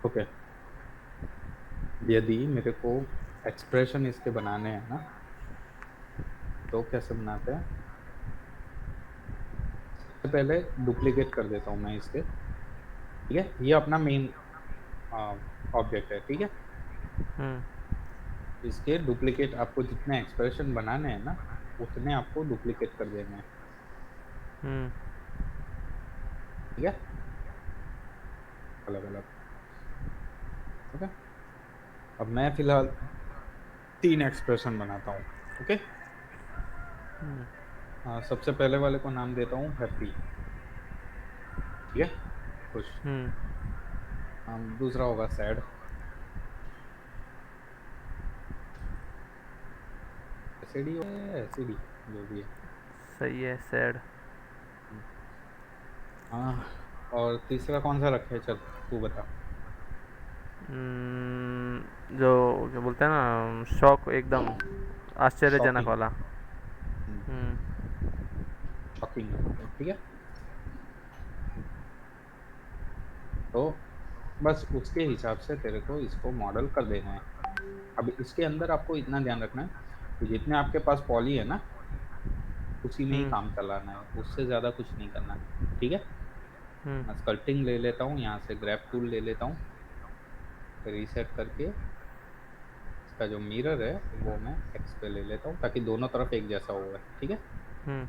Okay, यदि मेरे को एक्सप्रेशन इसके बनाने हैं ना, तो कैसे बनाते हैं? सबसे पहले डुप्लीकेट कर देता हूँ मैं इसके। ठीक है, ये अपना मेन ऑब्जेक्ट है। ठीक है, हम्म। इसके डुप्लीकेट आपको जितने एक्सप्रेशन बनाने हैं ना, उतने आपको डुप्लीकेट कर देने हैं। हम्म। ठीक है, अलग अलग। ओके, अब मैं फिलहाल 3 एक्सप्रेशन बनाता हूँ। ओके, सबसे पहले वाले को नाम देता हूँ हैप्पी। ठीक है, खुश। हम्म। दूसरा होगा सैड। एसिडी है, एसिडी, जो भी है। सही है, सैड। हाँ, और तीसरा कौन सा रखे? चल तू बता। जो क्या बोलते हैं ना, शॉक एकदम आश्चर्यजनक शॉकिंग। वाला। हम्म। शॉकिंग रखते हैं, ठीक है। तो बस उसके हिसाब से तेरे को इसको मॉडल कर देना है। अब इसके अंदर आपको इतना ध्यान रखना है कि जितने आपके पास पॉली है ना, उसी में ही हम्म। काम चलाना है, उससे ज्यादा कुछ नहीं करना। ठीक है, हम्म। मैं स्कल्पटिंग ले लेता हूँ, यहाँ से ग्रैब टूल ले लेता हूँ, रीसेट करके इसका जो मिरर है वो मैं एक्स पे ले लेता हूँ, ताकि दोनों तरफ एक जैसा होगा। ठीक है, हम्म।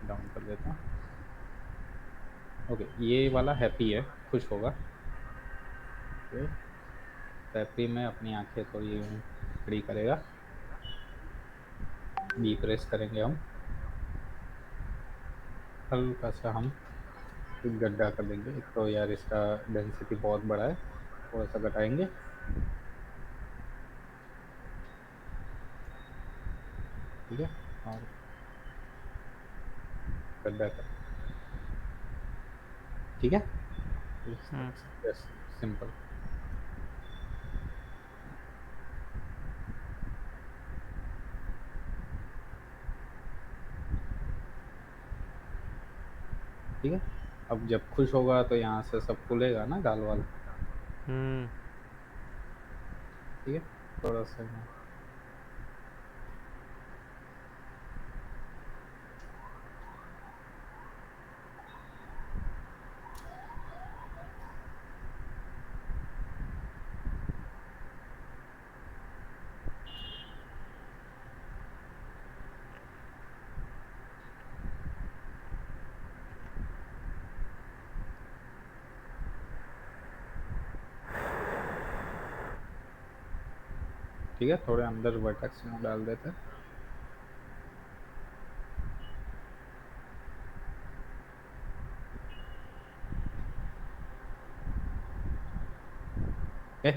डाउन कर देता हूँ। ओके, ये वाला हैप्पी है, खुश होगा। ओके, हैप्पी में अपनी आंखें थोड़ी यूं खड़ी करेगा, बी प्रेस करेंगे हम, हल्का सा हम एक गड्ढा कर देंगे। एक तो यार इसका डेंसिटी बहुत बड़ा है, थोड़ा सा घटाएंगे। ठीक है, और गड्ढा कर। ठीक है, इस हम्म। तरह से, बस सिंपल। ठीक है, अब जब खुश होगा तो यहाँ से सब खुलेगा ना, गाल वाल। हम्म। ठीक है, थोड़ा सा यहाँ। ठीक है, थोड़े अंदर वर्टेक्स में डाल देते हैं। ए,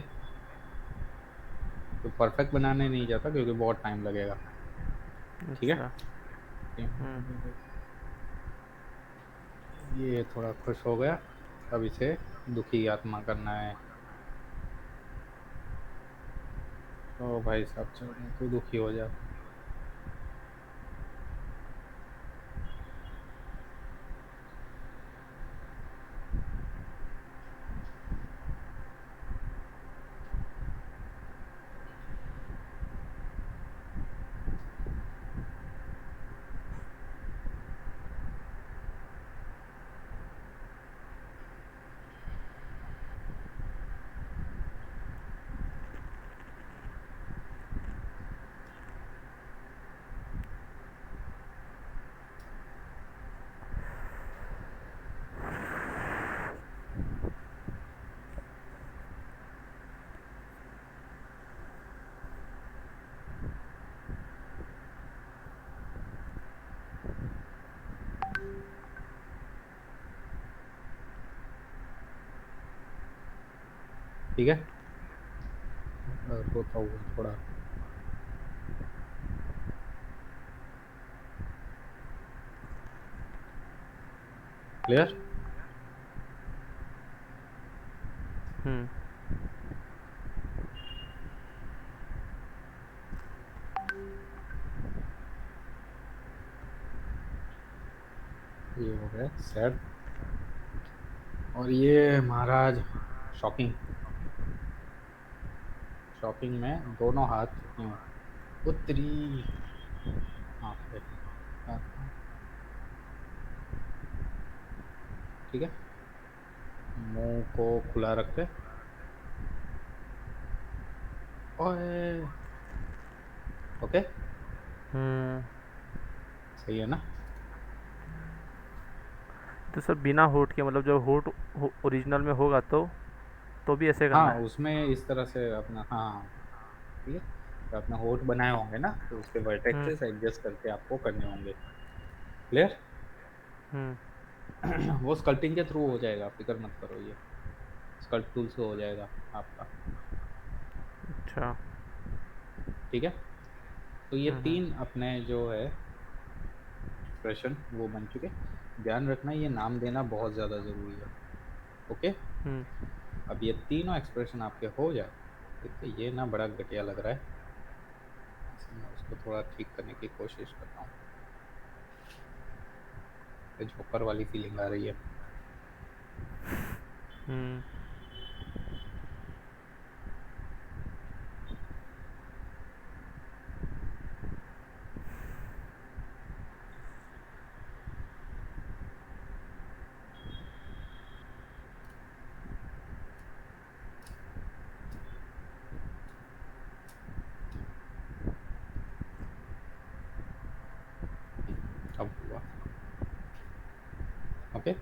तो परफेक्ट बनाने नहीं जाता क्योंकि बहुत टाइम लगेगा। ठीक है, अच्छा। हम्म। ये थोड़ा खुश हो गया, अब इसे दुखी आत्मा करना है। तो भाई साहब चल, तू दुखी हो जा। ठीक है, होता हुआ थोड़ा क्लियर। हम्म। ये हो गया सैड। और ये महाराज शॉकिंग, शॉकिंग में दोनों हाथ यूं उत्तरी आँख पे, ठीक है, मुंह को खुला रखते, ओए, ओके, हम्म। सही है ना। तो सर बिना होठ के, मतलब जो होठ ओरिजिनल में होगा तो भी ऐसे करना हाँ है? उसमें इस तरह से अपना, हाँ ठीक है, तो अपने होठ बनाए होंगे ना, तो उसके हम्म। वर्टेक्सेस एडजस्ट करके आपको करने होंगे। क्लियर। हम्म। वो स्कल्पटिंग के थ्रू हो जाएगा, फिक्र मत करो, ये स्कल्प टूल से हो जाएगा आपका। अच्छा। ठीक है, तो ये हम्म। तीन अपने जो है एक्सप्रेशन वो बन चुके। ध्यान रखना ये नाम देना बहुत ज़्यादा ज़रूरी है। Okay, hmm. अब ये तीनों एक्सप्रेशन आपके हो जाए, ठीक है, ये ना बड़ा घटिया लग रहा है, ऐसे मैं उसको थोड़ा ठीक करने की कोशिश करता हूँ, ये जोकर वाली फीलिंग आ रही है। हम्म। अब हुआ। ओके,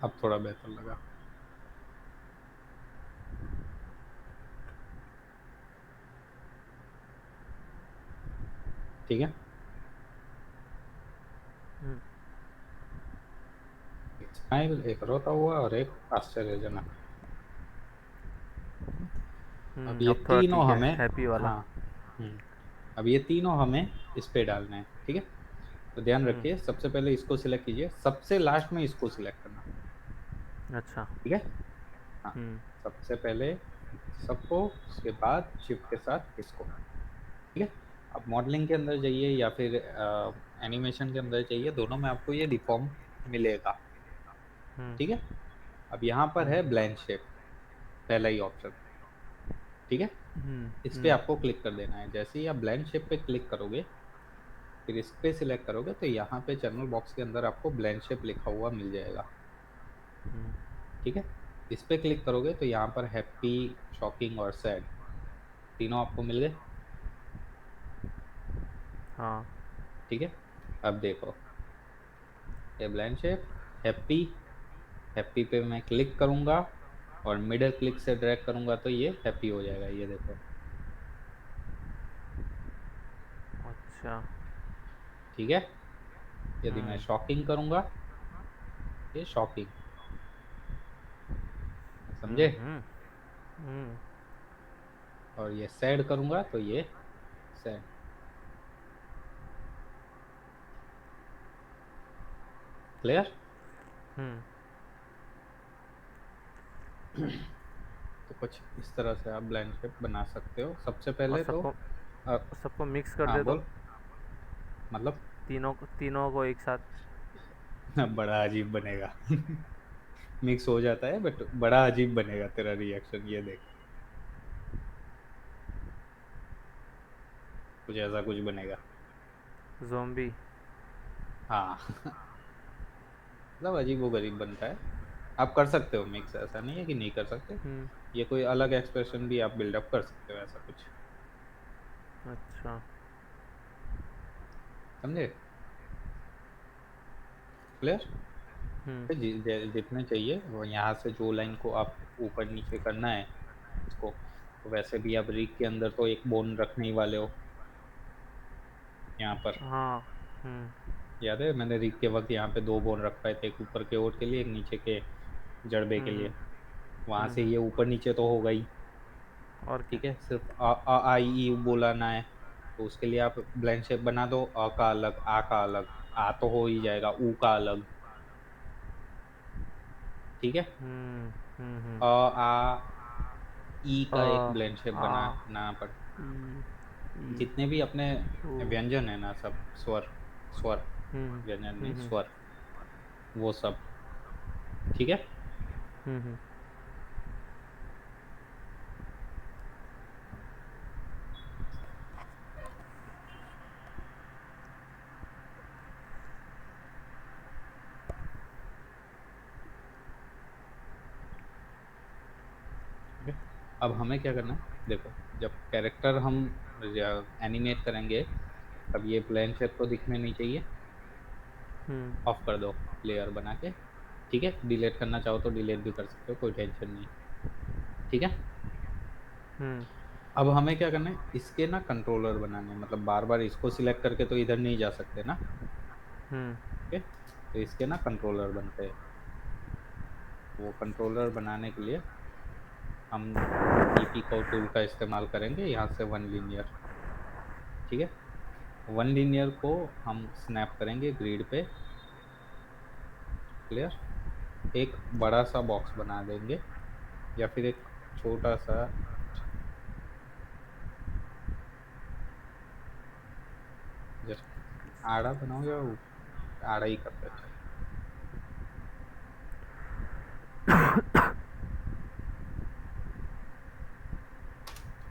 अब थोड़ा बेहतर लगा। ठीक है, हम्म। एक स्माइल, एक रोता हुआ और एक आश्चर्यजनक। अब ये अब थोड़ा तीनों ठीक है, हमें, हैप्पी वाला। हाँ, हम्म, अब ये तीनों हमें इस पे डालना है, ठीक है। तो ध्यान हम्म। रखिए, सबसे पहले इसको सिलेक्ट कीजिए, सबसे लास्ट में इसको सिलेक्ट करना, अच्छा। ठीक है। हाँ, हम्म। सबसे पहले सबको, उसके बाद शिफ्ट के साथ इसको, ठीक है। अब मॉडलिंग के अंदर जाइए या फिर एनिमेशन के अंदर जाइए, दोनों में आपको ये डिफॉर्म मिलेगा, हम्म। ठीक है। अब यहाँ पर हम्म। है ब्लेंड शेप, पहला ही ऑप्शन, ठीक है। हम्म। इस पे हम्म। आपको क्लिक कर देना है, जैसे ही आप ब्लेंड शेप पे क्लिक करोगे, फिर इस पे सिलेक्ट करोगे, तो यहाँ पे चैनल बॉक्स के अंदर आपको ब्लेंड शेप लिखा हुआ मिल जाएगा, हम्म। ठीक है। इस पे क्लिक करोगे तो यहाँ पर हैप्पी, शॉकिंग और सैड तीनों आपको मिल गए, हाँ। ठीक है। अब देखो, ये ब्लेंड शेप, हैप्पी, हैप्पी पे मैं क्लिक करूंगा और मिडल क्लिक से ड्रैग करूंगा तो ये हैप्पी हो जाएगा, ये देखो, अच्छा। ठीक है। यदि मैं हम्म। शॉकिंग करूंगा, ये शॉकिंग, समझे। हम्म। हम्म। हम्म। और ये सैड करूंगा तो ये सैड। क्लियर। हम्म। तो कुछ इस तरह से आप ब्लाइंड शेप बना सकते हो, सबसे और पहले तो अ, सबको मिक्स कर हाँ दे तो बोल, मतलब तीनों को एक साथ। बड़ा अजीब बनेगा। मिक्स हो जाता है बट बड़ा अजीब बनेगा तेरा रिएक्शन, ये देख, कुछ ऐसा कुछ बनेगा। ज़ॉम्बी। हाँ। मतलब अजीब वो गरीब बनता है। आप कर सकते हो मिक्स, ऐसा नहीं है कि नहीं कर सकते, हम्म। ये कोई अलग एक्सप्रेशन भी आप बिल्डअप कर सकते हो, ऐसा कुछ, अच्छा। समझे। क्लियर। हम्म। जितने चाहिए वो यहाँ से जो लाइन को आप ऊपर नीचे करना है इसको, तो वैसे भी आप रिग के अंदर तो एक बोन रखने ही वाले हो यहाँ पर। हाँ। हम्म। याद है मैंने रिग के वक्त यहाँ पे दो बोन रखवाए थे, एक ऊपर के ओर के लिए, एक नीचे के जड़बे के हम्म। लिए। वहां से हम्म। ये ऊपर नीचे तो होगा ही। और क्या। ठीक है, सिर्फ आ आई ई बोलाना है। तो उसके लिए आप ब्लैंक शेप बना दो, अ का अलग, आ का अलग। आ तो हो ही जाएगा, ऊ का अलग। ठीक है। हम्म। हम्म। अ आ ई का एक अ ब्लैंक शेप आ बनाना पड़। ई ई जितने भी अपने ओ। व्यंजन है ना, सब स्वर, स्वर, हम्म। व्यंजन नहीं हम्म। स्वर, वो सब। ठीक है। हम्म। ठीक है। अब हमें क्या करना है, देखो, जब कैरेक्टर हम एनिमेट करेंगे, तब ये प्लेन शेप तो दिखने नहीं चाहिए। हम्म। ऑफ कर दो लेयर बना के। ठीक है, डिलीट करना चाहो तो डिलीट भी कर सकते हो, कोई टेंशन नहीं। ठीक है। हम्म। अब हमें क्या करना है, इसके ना कंट्रोलर बनाने हैं, मतलब बार बार इसको सिलेक्ट करके तो इधर नहीं जा सकते ना। हम्म। ओके, तो इसके ना कंट्रोलर बनते हैं। वो कंट्रोलर बनाने के लिए हम ईपी को टूल का इस्तेमाल करेंगे, यहाँ से वन लीनियर। ठीक है, वन लीनियर को हम स्नैप करेंगे ग्रिड पे। क्लियर। एक बड़ा सा बॉक्स बना देंगे, या फिर एक छोटा सा, जस्ट आड़ा बनाओ, या आड़ा ही करते हैं, चलो।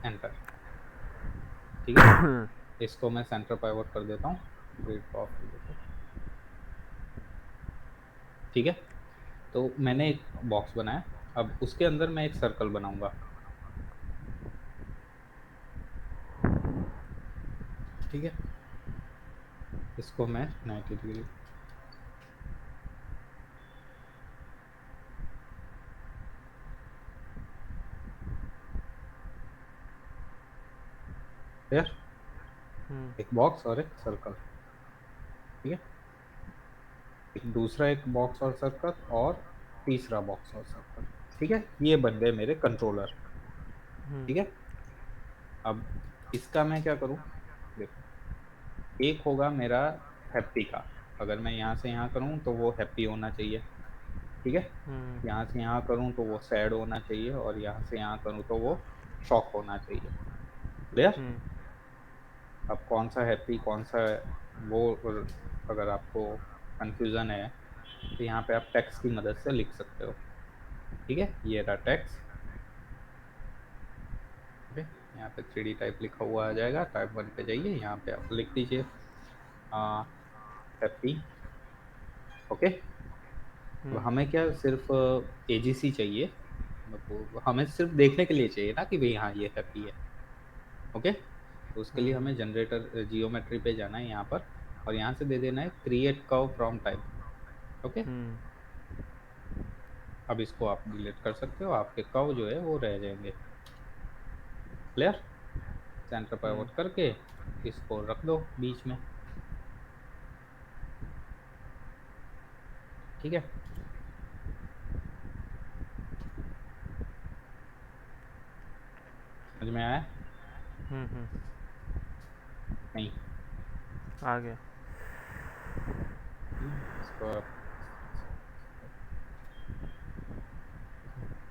एंटर। ठीक है, इसको मैं सेंटर पाइवोट कर देता हूँ, ग्रिड को ऑफ कर देता हूँ। ठीक है, तो मैंने एक बॉक्स बनाया। अब उसके अंदर मैं एक सर्कल बनाऊंगा। ठीक है, इसको मैं 90 डिग्री। क्लियर। हम्म। एक बॉक्स और एक सर्कल। ठीक है, एक दूसरा एक बॉक्स और सर्कल, और तीसरा बॉक्स और सर्कल। ठीक है, ये बन गए मेरे कंट्रोलर। हम्म। ठीक है, अब इसका मैं क्या करूं, देखो, एक होगा मेरा हैप्पी का। अगर मैं यहाँ से यहाँ करूँ तो वो हैप्पी होना चाहिए। ठीक है, हम्म। यहाँ से यहाँ करूँ तो वो सैड होना चाहिए, और यहाँ से यहाँ करूँ तो वो शॉक होना चाहिए। क्लियर। हम्म। अब कौन सा हैप्पी कौन सा, वो अगर आपको कंफ्यूजन है, तो यहाँ पे आप टेक्स्ट की मदद से लिख सकते हो। ठीक है, ये रहा टेक्स्ट। ठीक है, यहाँ पे 3D टाइप लिखा हुआ आ जाएगा, टाइप 1 पे जाइए, यहाँ पे आप लिख दीजिए हैप्पी। ओके। अब हम्म। हमें क्या, सिर्फ एजीसी चाहिए, मतलब हमें सिर्फ देखने के लिए चाहिए ना कि भाई हाँ ये हैप्पी है। ओके, तो उसके लिए हम्म। हमें जनरेटर जियोमेट्री पे जाना है यहाँ पर, और यहाँ से दे देना है create curve from type. Okay, hmm. अब इसको आप डिलीट कर सकते हो, आपके कर्व जो है वो रह जाएंगे। क्लियर। सेंटर हम्म। पाइवोट करके इसको रख दो बीच में। ठीक है, समझ में आया? हम्म। नहीं? आ गया। ठीक है, इसको आप,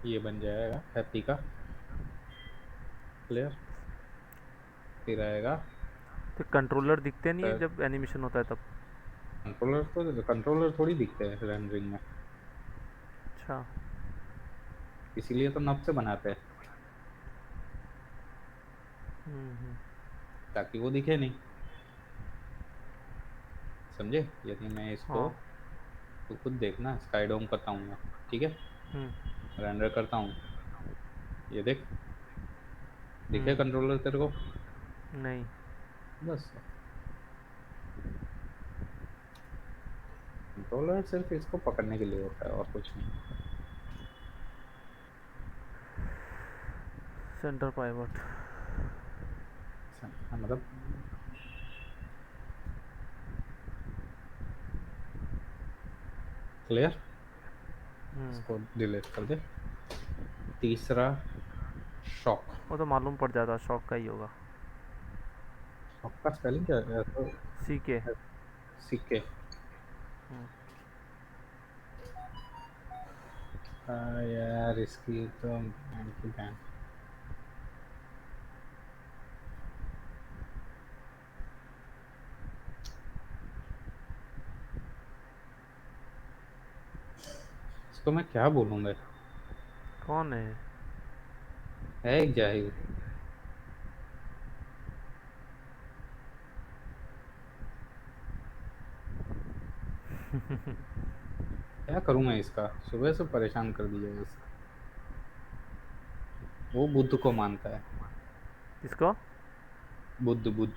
ये बन जाएगा हैप्पी का। क्लियर। फिर आएगा तो कंट्रोलर दिखते नहीं है सर। जब एनिमेशन होता है तब। कंट्रोलर थोड़ी दिखते हैं रेंडरिंग में, अच्छा। इसीलिए तो नब से बनाते हैं, हम्म। ताकि वो दिखे नहीं। समझे? यदि मैं इसको, हाँ। तो खुद देखना, स्काई डोम करता हूँ मैं। ठीक है, हम्म। रेंडर करता हूँ, ये देख, दिखे हम्म। कंट्रोलर तेरे को? नहीं। बस, कंट्रोलर सिर्फ इसको पकड़ने के लिए होता है, और कुछ नहीं। Centre pivot. मतलब क्लियर, हम्म। इसको डिलीट कर दे। तीसरा शॉक। वो तो मालूम पड़ जाता, शौक का ही होगा। शॉक का स्पेलिंग क्या है तो? सी के। सिक्के। यार इसकी तो बहन की बहन। इसको मैं क्या बोलूंगा? कौन है? है एक जाहिल। क्या करूं मैं इसका? सुबह से परेशान कर दिया है इसका। वो बुद्ध को मानता है। किसको? बुद्ध बुद्ध।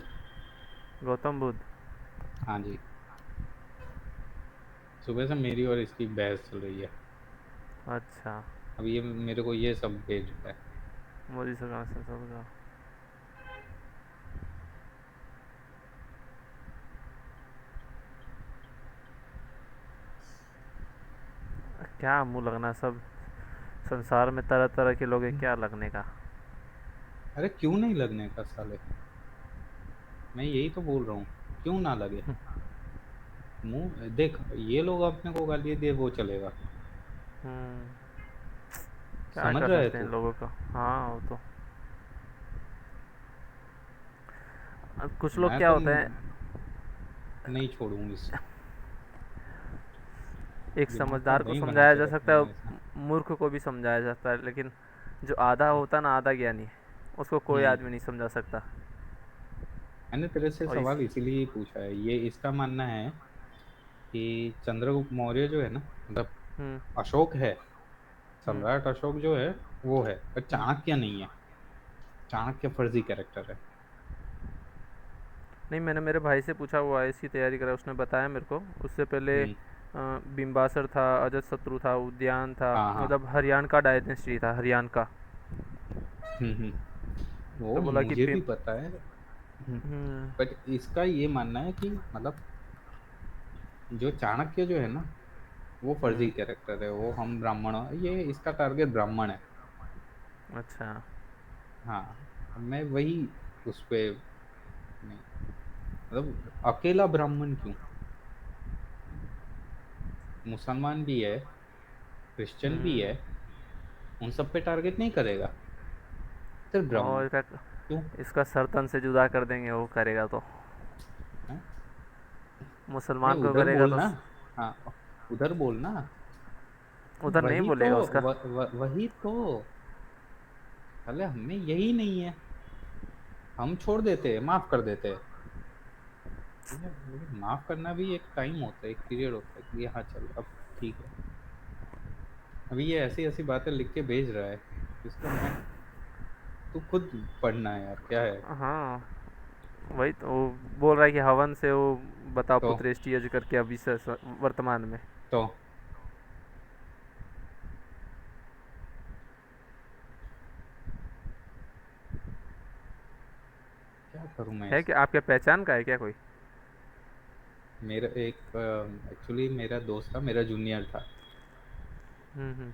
गौतम बुद्ध। हाँ जी। सुबह से मेरी और इसकी बहस चल रही है। अच्छा। अब ये मेरे को ये सब भेज रहा है। मोदी सरकार से सबका। क्या मुंह लगना सब। संसार में तरह तरह के लोग हैं, क्या लगने का। अरे क्यों नहीं लगने का साले? मैं यही तो बोल रहा हूँ, क्यों ना लगे? मुंह देख, ये लोग अपने को गाली दिए वो चलेगा। हम्म। क्या समझ कर रहा है सकते हैं इन तू? लोगों का। हाँ वो तो। अब कुछ लोग मैं क्या तो होते हैं। नहीं छोड़ूंगी इस एक दिमाग का समझदार को दही बना समझाया के जा सकता रखेंगे है, ऐसा। मूर्ख को भी समझाया जाता है, लेकिन जो आधा होता है ना, आधा ज्ञानी, उसको कोई हम्म। आदमी नहीं समझा सकता। मैंने तेरे से और इस। सवाल इसीलिए ही पूछा है। ये इसका मानना है कि चंद्रगुप्त मौर्य जो है ना, मतलब हम्म। अशोक है, हम्म। सम्राट अशोक जो है वो है, पर हम्म। चाणक्य नहीं है। चाणक्य फर्जी कैरेक्टर है। नहीं, मैंने मेरे भाई से पूछा, वो आईएएस की तैयारी करा, उसने बताया मेरे को। उससे पहले हम्म। बिम्बासर था, अजतशत्रु था, उद्यान था, हाँ हाँ। मतलब हरियाणा का डायनेस्टी था, हरियाणा का। वो तो बोला कि मुझे भी पता है। हम्म। बट इसका ये मानना है कि मतलब जो चाणक्य जो है ना, वो फर्जी हम्म। कैरेक्टर है। वो हम ब्राह्मण ये इसका टारगेट ब्राह्मण है। अच्छा। हाँ। अब मैं वही उस पे नहीं, मतलब अकेला ब्राह्मण क्यों? मुसलमान भी है, क्रिश्चियन भी है, हम्म। उन सब पे टारगेट नहीं करेगा, सिर्फ ब्राह्मण और क्यों? इसका सर तन से जुदा कर देंगे वो करेगा तो। है? नहीं मुसलमान को उधर करेगा तो। बोलना। हाँ उधर बोलना। उधर नहीं वही तो बोलेगा उसका। वही तो। अरे हमें यही नहीं है, हम छोड़ देते, माफ कर देते। ठीक है, लेकिन माफ करना भी एक टाइम होता है, एक पीरियड होता है कि हाँ चल अब ठीक है। अभी ये ऐसी ऐसी बातें लिख के भेज रहा है, इसको मैं, तू खुद पढ़ना है यार, क्या है? हाँ, वही तो वो बोल रहा है कि हवन से वो बता तो पुत्रेष्टि यज करके अभी से वर्तमान में। तो क्या करूं मैं है इस? कि आपके पहचान का है क्या कोई? मेरा एक एक्चुअली मेरा दोस्त था, मेरा जूनियर था। हम्म।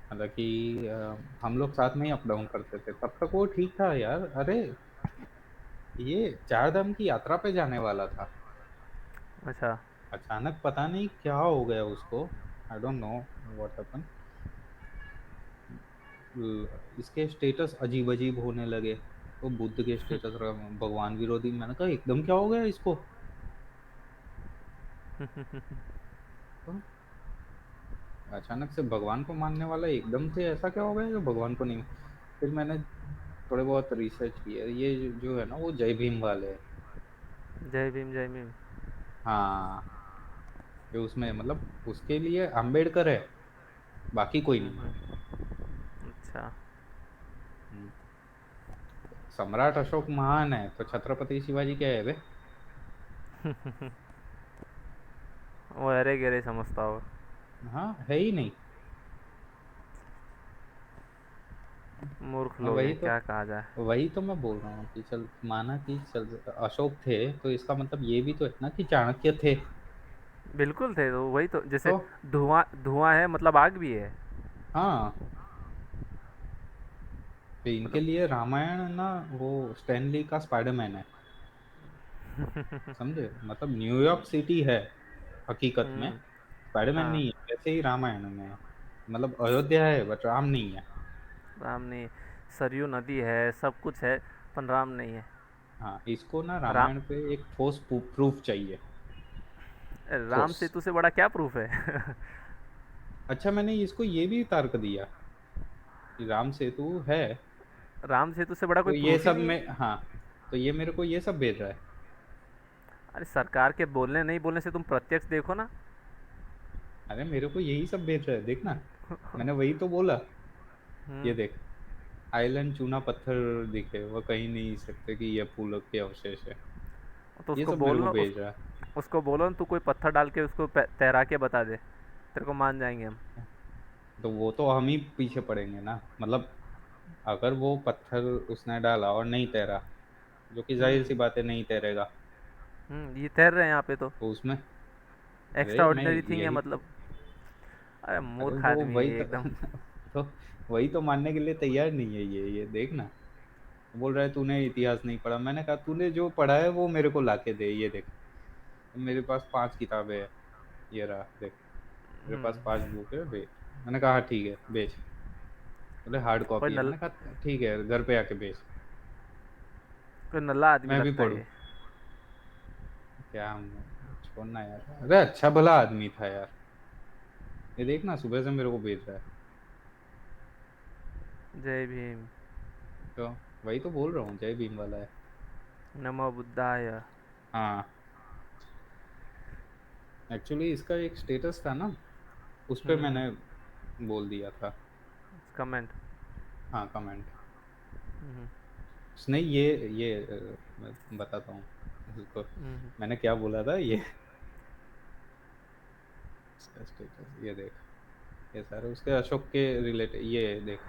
हालांकि हम लोग साथ में ही अप डाउन करते थे, तब तक वो ठीक था यार। अरे ये चार धाम की यात्रा पे जाने वाला था, अच्छा। अचानक पता नहीं क्या हो गया उसको। I don't know what happen. इसके स्टेटस अजीब अजीब होने लगे। तो बुद्ध के स्टेटस भगवान विरोधी। मैंने कहा एकदम क्या हो गया इसको? तो अचानक से भगवान को मानने वाला एकदम से ऐसा क्या हो गया जो भगवान को नहीं। फिर मैंने थोड़े बहुत रिसर्च किया। ये जो है ना वो जय भीम वाले हैं। जय भीम जय भीम। हाँ। ये उसमें मतलब उसके लिए अंबेडकर है, बाकी कोई नहीं है। हम्म। अच्छा। हम्म। सम्राट अशोक महान है तो छत्रपति शिवाजी क्या है बे? वो अरे गहरे समझता होगा। हाँ है ही नहीं। मूर्ख मैं लोग हैं, क्या कहा जाए। वही तो मैं बोल रहा हूँ कि चल माना कि चल अशोक थे, तो इसका मतलब ये भी तो है ना कि चाणक्य थे। बिल्कुल थे, तो वही तो, जैसे तो धुआं धुआं है मतलब आग भी है। हाँ, तो इनके मतलब लिए रामायण ना वो स्टैनली का स्पाइडरमैन है। समझे, मतलब न्यूयॉर्क सिटी है हकीकत में, हम्म। स्पाइडरमैन हाँ। नहीं है वैसे ही रामायण में है। मतलब अयोध्या है बट राम नहीं है। राम नहीं, सरयू नदी है, सब कुछ है, पर राम नहीं है। हाँ, इसको ना राम, रामायण पे एक ठोस प्रूफ चाहिए। राम ठोस। सेतु से बड़ा क्या प्रूफ है। अच्छा, मैंने इसको ये भी तर्क दिया कि राम सेतु है, राम सेतु से बड़ा तो कोई ये प्रूफ ही सब नहीं है। में हाँ, तो ये मेरे को ये सब भेज रहा है। अरे सरकार के बोलने नहीं बोलने से तुम प्रत्यक्ष देखो ना। अरे मेरे को यही सब भेज रहा है, देखना। मैंने वही तो बोला। ये हम्म। देख, आइलैंड चूना पत्थर दिखे वो कहीं नहीं सकते कि ये फूलों के अवशेष है। तो ये उसको सब मेरे बोल को लो, भेज रहा उसको बोलो ना, तू कोई पत्थर डाल के उसको तैरा के बता दे, तेरे को मान जाएंगे हम। है। तो वो तो हम ही पीछे पड़ेंगे ना, मतलब अगर वो पत्थर उसने डाला और नहीं तैरा, जो कि जाहिर सी हम्म। बात है नहीं तैरेगा, ये तैर रहे हैं यहाँ पे तो। तो उसमें, एक्स्ट्रा अरे मैं ऑर्डिनरी थिंग है यही, मतलब। अरे अरे मूर्ख वो आदमी है वही ये तो एकदम। तो वही तो मानने के लिए तैयार नहीं है ये देखना। बोल रहा है तूने इतिहास नहीं पढ़ा, मैंने कहा तूने जो पढ़ा है वो मेरे को लाके दे, ये देख। मेरे पास 5 किताबें है, ये रहा देख, मेरे पास 5 बुक है, बेच। मैंने कहा हाँ ठीक है बेच। बोले हार्ड कोई कॉपी है, नल मैंने कहा ठीक है घर पे आके बेच, कोई नल्ला आदमी मैं भी लगता है पढ़ूँ। ये। क्या छोड़ना यार, अरे अच्छा भला आदमी था यार। ये देखना सुबह से मेरे को भेज रहा है। जय भीम। तो वही तो बोल रहा हूँ, जय भीम वाला है। नमो बुद्धाय। हाँ, एक्चुअली इसका एक स्टेटस था ना, उस पे हम्म। मैंने बोल दिया था। कमेंट। हाँ, कमेंट। हम्म। उसने ये मैं बताता हूँ उसको, हम्म। मैंने क्या बोला था ये। इसका स्टेटस ये देख, ये सारे उसके अशोक के रिलेटेड, ये देख।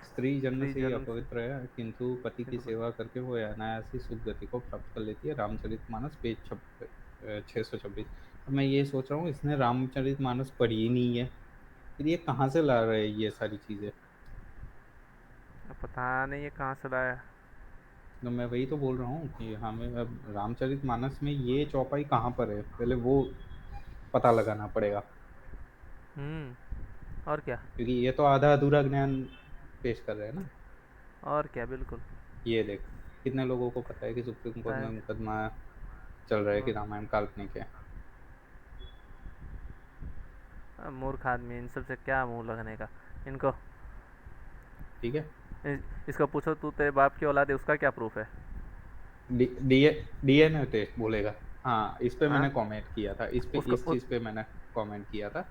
स्त्री जन्म स्त्री से ही जन्म से अपवित्र है किंतु पति की किंतु सेवा करके वो अनायासी सुख गति को प्राप्त कर लेती है। रामचरितमानस पेज 626। अब मैं ये सोच रहा हूँ इसने रामचरितमानस पढ़ी ही नहीं है, फिर ये कहाँ से ला रहे हैं ये सारी चीजें। पता नहीं ये कहाँ से लाया। तो मैं वही तो बोल रहा हूँ कि हमें अब रामचरितमानस में ये चौपाई कहाँ पर है, पहले वो पता लगाना पड़ेगा। और क्या। क्योंकि ये तो आधा अधूरा ज्ञान पेश कर रहे हैं ना। और क्या, बिल्कुल। ये देख, कितने लोगों को पता है कि सुप्रीम कोर्ट पता में है। मुकदमा चल रहा है कि और रामायण काल्पनिक है। मूर्ख आदमी, इन सब से क्या मुंह लगने का इनको। ठीक है। इसको पूछो, तू तेरे बाप की औलाद है, उसका क्या प्रूफ है। डीएनए टेस्ट बोलेगा। हाँ, इस पे हाँ। मैंने कमेंट किया था, इस पे उसको इस चीज पे मैंने कमेंट किया था।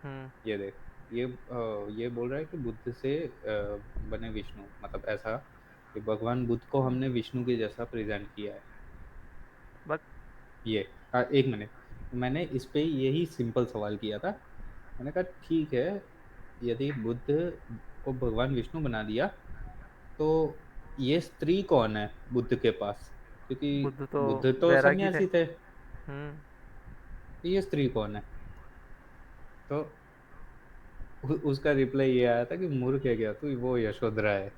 हम्म। ये देख, ये बोल रहा है कि बुद्ध से बने विष्णु, मतलब ऐसा कि भगवान बुद्ध को हमने विष्णु के जैसा प्रेजेंट किया है। बस। ये एक मिनट, मैंने इस पे यही सिंपल सवाल किया था। मैंने कहा ठीक है, यदि बुद्ध को भगवान विष्णु बना दिया, तो ये स्त्री कौन है बुद्ध के पास, क्योंकि बुद्ध तो बुद्ध तो बैरागी थे। सन्यासी थे, हम्म। तो ये स्त्री कौन है। तो उसका रिप्लाई ये आया था कि मूर्ख है क्या तू, वो यशोधरा है,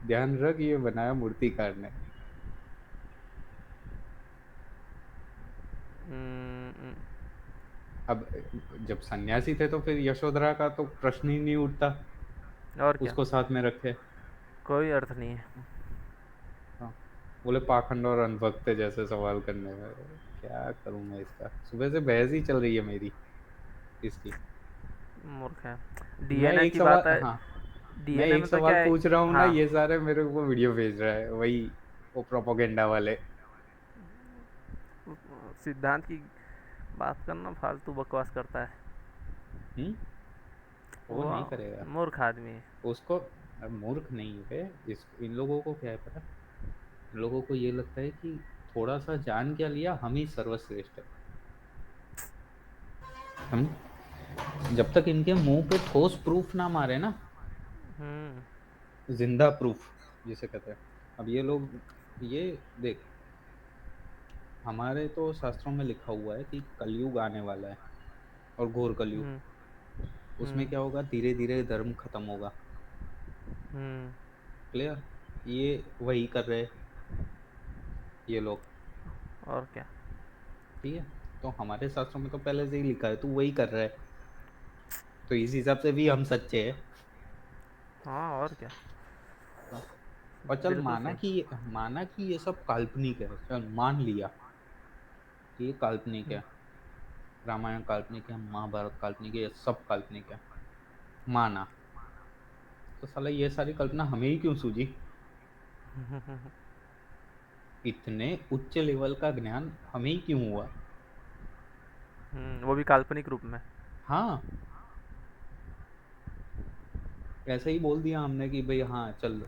ध्यान रख ये बनाया मूर्तिकार ने। हम्म। अब जब सन्यासी थे तो फिर यशोधरा का तो प्रश्न ही नहीं उठता, और क्या, उसको साथ में रखे। कोई अर्थ नहीं है। हाँ, बोले पाखंड और अनभक्त जैसे सवाल करने में, क्या करूं मैं, इसका सुबह से बहस ही चल रही है मेरी इसकी। मूर्ख है। मैं डीएनए एक की बात सवाल, है। हाँ, मैं डीएनए एक में तो सवाल क्या है। पूछ रहा हूँ ना, हाँ। ये सारे मेरे को वीडियो भेज रहा है वही, वो प्रोपोगेंडा वाले। सिद्धांत की बात करना, फालतू बकवास करता है। हम्म, वो वो नहीं करेगा मूर्ख आदमी है। उसको। अब मूर्ख नहीं है, इस इन लोगों को क्या है पता, इन लोगों को ये लगता है कि थोड़ा सा जान क्या लिया हम ही सर्वश्रेष्ठ है। हम, जब तक इनके मुंह पे ठोस प्रूफ ना मारे ना, हम्म। जिंदा प्रूफ जिसे कहते हैं। अब ये लोग, ये देख, हमारे तो शास्त्रों में लिखा हुआ है कि कलयुग आने वाला है, और घोर कलयुग। हम्म। उसमें हम्म। क्या होगा, धीरे धीरे धर्म खत्म होगा। हम्म। क्लियर? ये वही कर रहे हैं ये लोग। और क्या। ठीक है, तो हमारे शास्त्रों में तो पहले से ही लिखा है, तू वही कर रहा है, तो इस हिसाब से भी हम सच्चे हैं। हाँ, और क्या। हाँ। और चल, बिल्कुल सही। माना कि ये सब काल्पनिक है, चल मान लिया कि ये काल्पनिक हम्म। है, रामायण काल्पनिक है, महाभारत काल्पनिक है, ये सब काल्पनिक है, माना। तो साला ये सारी कल्पना हमें ही क्यों सूझी? इतने उच्च लेवल का ज्ञान हमें ही क्यों हुआ? वो भी काल्पनिक रूप में। हाँ, ऐसे ही बोल दिया हमने कि भाई हाँ चल,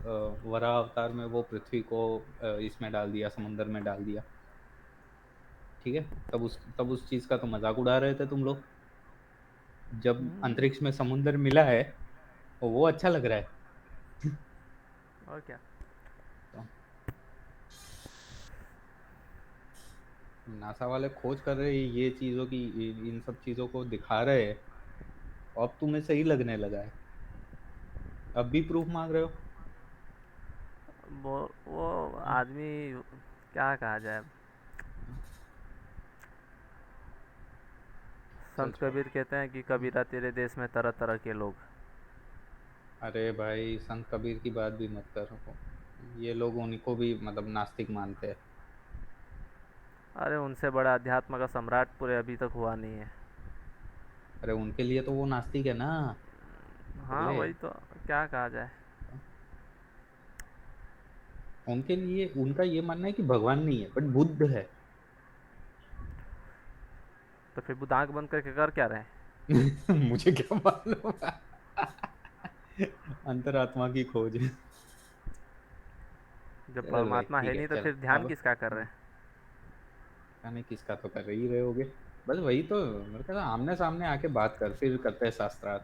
वराह अवतार में वो पृथ्वी को इसमें डाल दिया, समुंदर में डाल दिया। ठीक है, तब उस चीज का तो मजाक उड़ा रहे थे तुम लोग। जब हम्म। अंतरिक्ष में समुंदर मिला है, वो अच्छा लग रहा है। और क्या। तो नासा वाले खोज कर रहे हैं ये चीजों की, इन सब चीजों को दिखा रहे हैं, और अब तुम्हें सही लगने लगा है, अब भी प्रूफ मांग रहे हो। वो हाँ, आदमी, क्या कहा जाए। चल संत छोड़। कबीर कहते हैं कि कबीरा तेरे देश में तरह तरह के लोग। अरे भाई, संत कबीर की बात भी मत करो, ये लोग उनको भी मतलब नास्तिक मानते हैं। अरे उनसे बड़ा अध्यात्म का सम्राट पूरे अभी तक हुआ नहीं है। अरे उनके लिए तो वो नास्तिक है ना, हाँ, पगले। वही तो। क्या कहा जाए। उनके लिए उनका ये मानना है कि भगवान नहीं है बट बुद्ध है। तो फिर बुदांक बंद करके कर क्या रहे हैं। मुझे क्या मालूम। अंतरात्मा की खोज। जब चल भाई परमात्मा है ठीक है, नहीं तो चल फिर ध्यान अब। किसका कर रहे हैं। पता नहीं किसका, तो कर ही रहे होगे। बस वही तो, मेरे को आमने सामने आके बात कर, फिर करते हैं शास्त्रार्थ।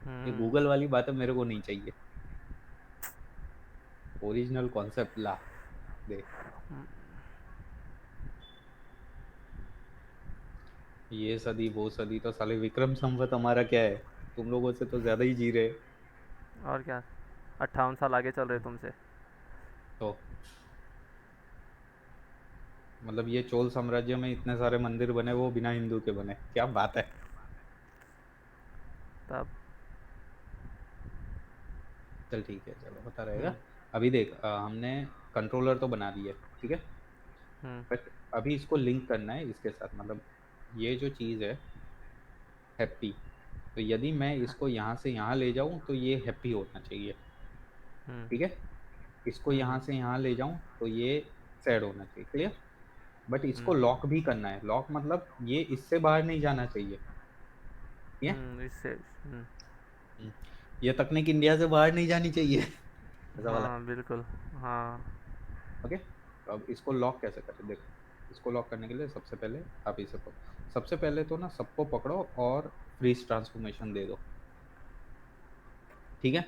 ये हम्म। गूगल वाली बातें मेरे को नहीं चाहिए। ओरिजिनल कॉन्सेप्ट ला दे। ये सदी वो सदी, तो साले विक्रम संवत हमारा क्या है, तुम लोगों से तो ज्यादा ही जी रहे। और क्या। 58 साल आगे चल रहे तुमसे। तो मतलब ये चोल साम्राज्य में इतने सारे मंदिर बने, वो बिना हिंदू के बने, क्या बात है। तब। चल ठीक है, चलो होता रहेगा। हम्म। अभी देख, हमने कंट्रोलर तो बना दिए, ठीक है। हम्म। बट अभी इसको लिंक करना है इसके साथ, मतलब ये जो चीज़ है हैप्पी, तो यदि मैं इसको यहाँ से यहाँ ले जाऊँ तो ये हैप्पी होना चाहिए। हम्म। ठीक है, इसको यहाँ हम्म। से यहाँ ले जाऊँ तो ये सैड होना चाहिए। क्लियर? बट इसको हम्म। लॉक भी करना है, लॉक मतलब ये इससे बाहर नहीं जाना चाहिए। ठीक है? इससे। हम्म। ये तकनीक इंडिया से बाहर नहीं जानी चाहिए। ऐसा वाला। हाँ, बिल्कुल। हाँ। ओके, तो अब इसको लॉक कैसे करें, देखो। इसको लॉक करने के लिए सबसे पहले आप इसे पकड़ो। सबसे पहले तो ना सबको पकड़ो और फ्रीज ट्रांसफॉर्मेशन दे दो। ठीक है,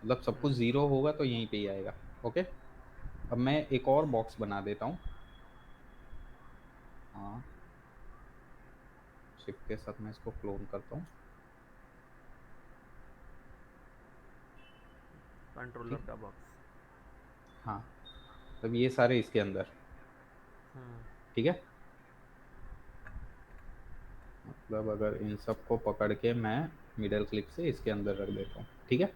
मतलब सब कुछ हम्म। जीरो होगा तो यहीं पे ही आएगा। ओके, अब मैं एक और बॉक्स बना देता हूँ। हाँ, शिफ्ट के साथ मैं इसको क्लोन करता हूँ। कंट्रोलर ठीक। का बॉक्स। हाँ, अब ये सारे इसके अंदर। हम्म। ठीक है, मतलब अगर इन सबको पकड़ के मैं मिडल क्लिक से इसके अंदर रख देता हूँ। ठीक है,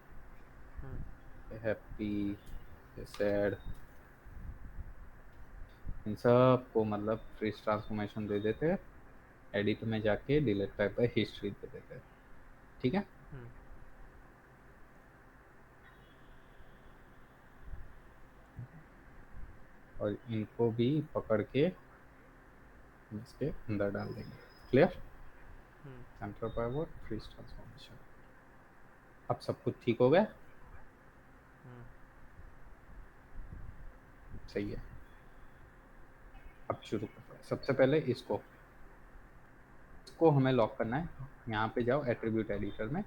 हम्म। हैप्पी, सैड, इन सब को मतलब फ्रीज ट्रांसफॉर्मेशन दे देते हैं। एडिट में जाके डिलीट टाइप है हिस्ट्री दे देते हैं। ठीक है, हम्म। और इनको भी पकड़ के इसके अंदर डाल देंगे। Clear? Hmm. Centre pivot, freeze transformation. अब सब कुछ ठीक हो गया। हम्म। सही है, अब शुरू करते हैं। सबसे पहले इसको हमें लॉक करना है। यहाँ पे जाओ एट्रीब्यूट एडिटर में,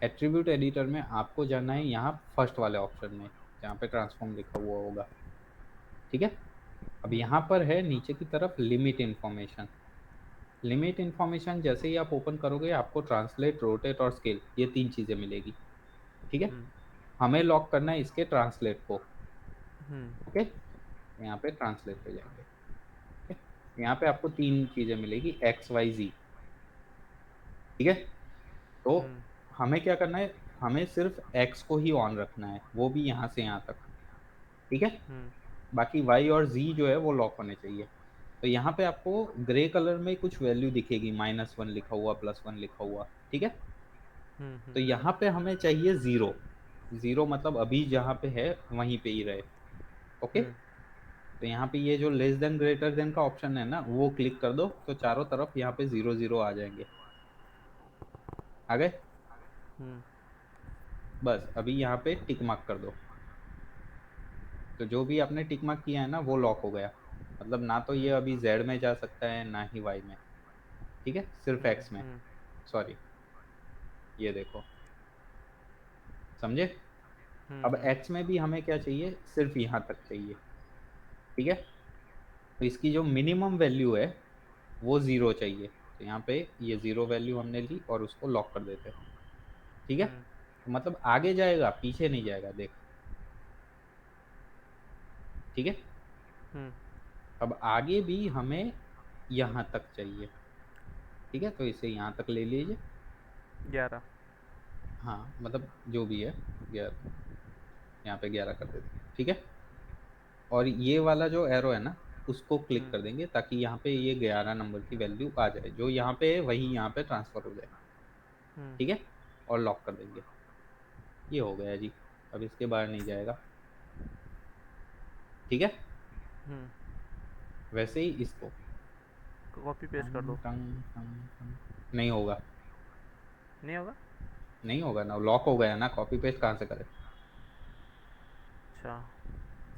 एट्रीब्यूट एडिटर में आपको जाना है यहाँ फर्स्ट वाले ऑप्शन में जहाँ पे ट्रांसफॉर्म लिखा हुआ होगा, ठीक है। अब यहाँ पर है नीचे की तरफ लिमिट इंफॉर्मेशन। लिमिट इंफॉर्मेशन जैसे ही आप ओपन करोगे आपको ट्रांसलेट, रोटेट और स्केल ये तीन चीज़ें मिलेगी, ठीक है। हमें लॉक करना है इसके ट्रांसलेट को, ओके। यहाँ पे ट्रांसलेट पे जाएंगे, ठीक है। यहाँ पे आपको तीन चीज़ें मिलेगी, एक्स वाई जी, ठीक है। तो हमें क्या करना है, हमें सिर्फ एक्स को ही ऑन रखना है, वो भी यहाँ से यहाँ तक, ठीक है। बाकी वाई और जी जो है वो लॉक होने चाहिए। तो यहाँ पे आपको ग्रे कलर में कुछ वैल्यू दिखेगी, -1 लिखा हुआ, +1 लिखा हुआ, ठीक है। तो यहाँ पे हमें चाहिए जीरो। जीरो मतलब अभी जहाँ पे है वहीं पे ही रहे, ओके। तो यहाँ पे ये जो लेस देन ग्रेटर देन का ऑप्शन है ना वो क्लिक कर दो, तो चारों तरफ यहाँ पे 0 0 आ जाएंगे, आ गए। बस अभी यहाँ पे टिक मार्क कर दो, तो जो भी आपने टिक मार्क किया है ना वो लॉक हो गया। मतलब ना तो ये अभी जेड में जा सकता है ना ही वाई में, ठीक है, सिर्फ एक्स में। सॉरी, ये देखो, समझे। अब एक्स में भी हमें क्या चाहिए, सिर्फ यहाँ तक चाहिए, ठीक है। तो इसकी जो मिनिमम वैल्यू है वो 0 चाहिए, तो यहाँ पे ये 0 वैल्यू हमने ली और उसको लॉक कर देते हैं, ठीक है। तो मतलब आगे जाएगा पीछे नहीं जाएगा, देख, ठीक है। अब आगे भी हमें यहाँ तक चाहिए, ठीक है, तो इसे यहाँ तक ले लीजिए। 11। हाँ मतलब जो भी है, 11, यहाँ पे 11 कर देते हैं, ठीक है। और ये वाला जो एरो है ना उसको क्लिक कर देंगे ताकि यहाँ पे ये 11 नंबर की वैल्यू आ जाए, जो यहाँ पे है वही यहाँ पे ट्रांसफर हो जाए, ठीक है। और लॉक कर देंगे, ये हो गया जी। अब इसके बाहर नहीं जाएगा, ठीक है। वैसे ही इसको कॉपी पेस्ट कर टंग दो। टंग टंग टंग, नहीं होगा, नहीं होगा। नहीं होगा ना, लॉक हो गया ना, कॉपी पेस्ट कहाँ से करें। अच्छा।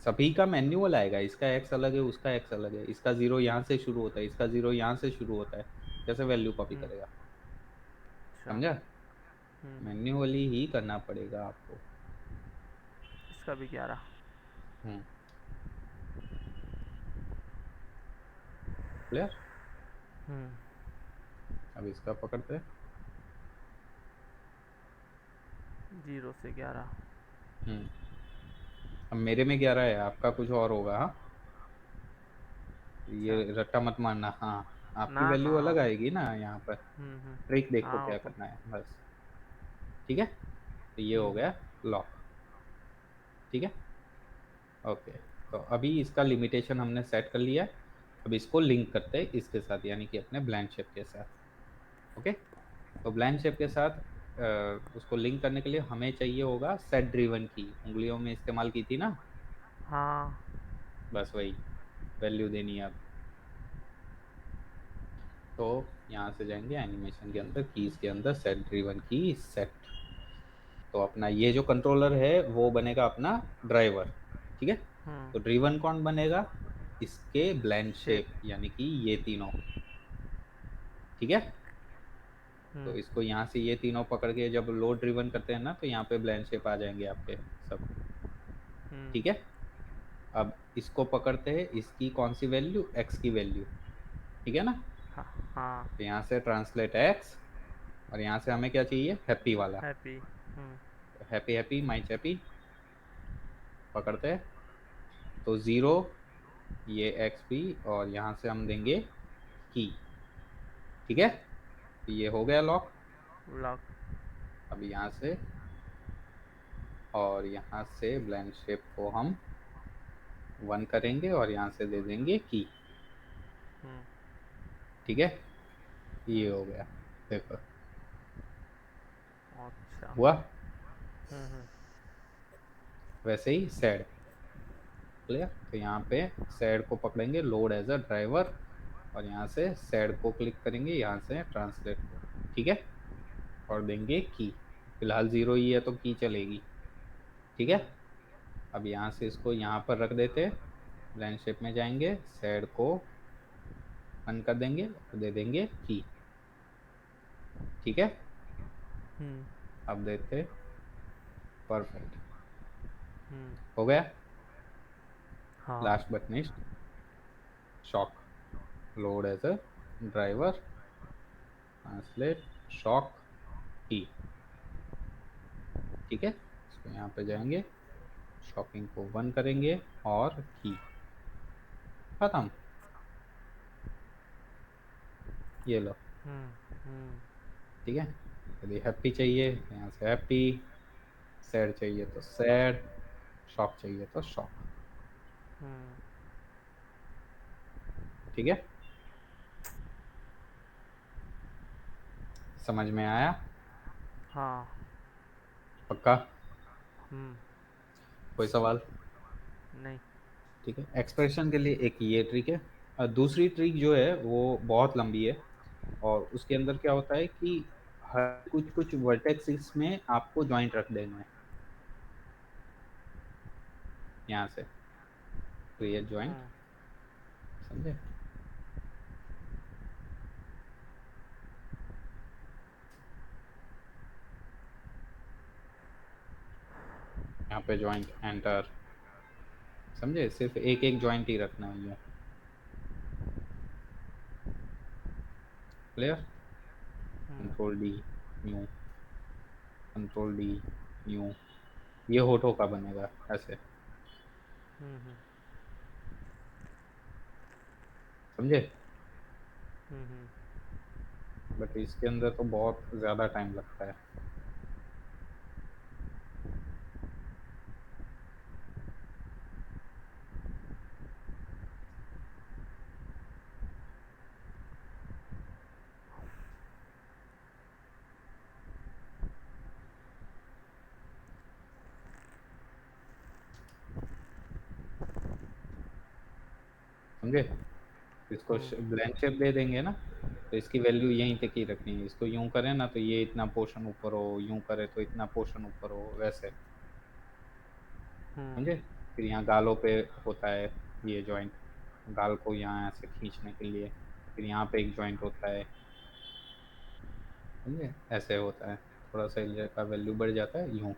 सभी का मैन्युअल आएगा, इसका एक्स अलग है, उसका एक्स अलग है, इसका जीरो यहाँ से शुरू होता है, इसका जीरो यहाँ से शुरू होता है, कैसे वैल्यू कॉपी करेगा, अच्छा। समझा। मैन्युअली ही करना पड़ेगा आपको। इसका भी 11। हम्म, क्लियर। अब इसका पकड़ते हैं। 0 से 11। हम्म, अब मेरे में 11 है, आपका कुछ और होगा, हाँ। ये अच्छा। रट्टा मत मारना, हाँ। आपकी ना वैल्यू ना। अलग आएगी ना यहाँ पर। ट्रिक देखो हाँ वो क्या तो। करना है बस, ठीक है। तो ये हो गया लॉक, ठीक है, ओके। तो अभी इसका लिमिटेशन हमने सेट कर लिया है। अब इसको लिंक करते हैं इसके साथ, यानी कि अपने ब्लैंक शेप के साथ, ओके। तो ब्लैंक शेप के साथ उसको लिंक करने के लिए हमें चाहिए होगा सेट ड्रिवन की, उंगलियों में इस्तेमाल की थी ना, हाँ। बस वही वैल्यू देनी है अब। तो यहाँ से जाएंगे एनिमेशन के अंदर, कीज के अंदर, सेट ड्रिवन की सेट। तो अपना ये जो कंट्रोलर है वो बनेगा अपना ड्राइवर, ठीक है। तो ड्रिवन कौन बनेगा, इसके ब्लेंड शेप। शेप यानी कि ये तीनों, ठीक है। तो इसको यहाँ से ये तीनों पकड़ के जब लोड ड्रिवन करते हैं ना तो यहाँ पे ब्लेंड शेप आ जाएंगे आपके सब, ठीक है। अब इसको पकड़ते हैं, इसकी कौन सी वैल्यू, एक्स की वैल्यू, ठीक है ना। हाँ हाँ। तो यहाँ से ट्रांसलेट एक्स, और यहाँ से हमें क्या चाहिए, हैप्पी वाला। हैप्पी। हैप्पी हैप्पी माई चैपी पकड़ते हैं, तो 0, ये एक्स भी, और यहाँ से हम देंगे की, ठीक है। तो ये हो गया लॉक। लॉक। अब यहाँ से, और यहाँ से ब्लेंड शेप को हम 1 करेंगे और यहाँ से दे देंगे की, ठीक है। ये हो गया, देखो अच्छा। हुआ। वैसे ही सैड, क्लियर। तो यहाँ पे सैड को पकड़ेंगे, लोड एज अ ड्राइवर, और यहाँ से सैड को क्लिक करेंगे, यहाँ से ट्रांसलेट को, ठीक है, और देंगे की। फिलहाल 0 ही है तो की चलेगी, ठीक है। अब यहाँ से इसको यहाँ पर रख देते हैं, ब्लेंड शेप में जाएंगे, सैड को 1 कर देंगे और दे देंगे की, ठीक है। अब देते, परफेक्ट, हम्म। हो गया। हाँ। Last but next, shock, load as a driver, translate, shock, की। ठीक है, इसको यहाँ पे जाएंगे, शॉकिंग को 1 करेंगे और की, खत्म। ये लो। हम्म। ठीक है, यदि हैप्पी चाहिए तो यहाँ से हैप्पी, सैड चाहिए तो सैड, शॉक चाहिए तो शॉक। हम्म। ठीक है, समझ में आया? हाँ। पक्का? हम्म। कोई सवाल? नहीं। ठीक है, एक्सप्रेशन के लिए एक ये ट्रिक है। दूसरी ट्रिक जो है वो बहुत लंबी है, और उसके अंदर क्या होता है कि हर कुछ कुछ वर्टेक्सिस में आपको ज्वाइंट रख देना है। यहाँ से क्रिएट ज्वाइंट, हम्म। समझे? यहाँ पे ज्वाइंट एंटर, समझे? सिर्फ एक एक ज्वाइंट ही रखना है, यूँ। क्लियर? हम्म। कंट्रोल डी, यूँ, कंट्रोल डी, यूँ। ये होठों का बनेगा ऐसे, हम्म। समझे? हम्म। बट इसके अंदर तो बहुत ज़्यादा टाइम लगता है। समझे? इसको हम्म। ब्लैंक शेप दे देंगे ना, तो इसकी वैल्यू यहीं तक ही रखनी है। इसको यूं करें ना तो ये इतना पोर्शन ऊपर हो, यूं करे तो इतना पोर्शन ऊपर हो, वैसे। हम्म। समझे? फिर यहाँ गालों पे होता है ये जॉइंट, गाल को यहाँ से खींचने के लिए। फिर यहाँ पे एक जॉइंट होता है, समझे? ऐसे होता है, थोड़ा सा एरिया का वैल्यू बढ़ जाता है यूं।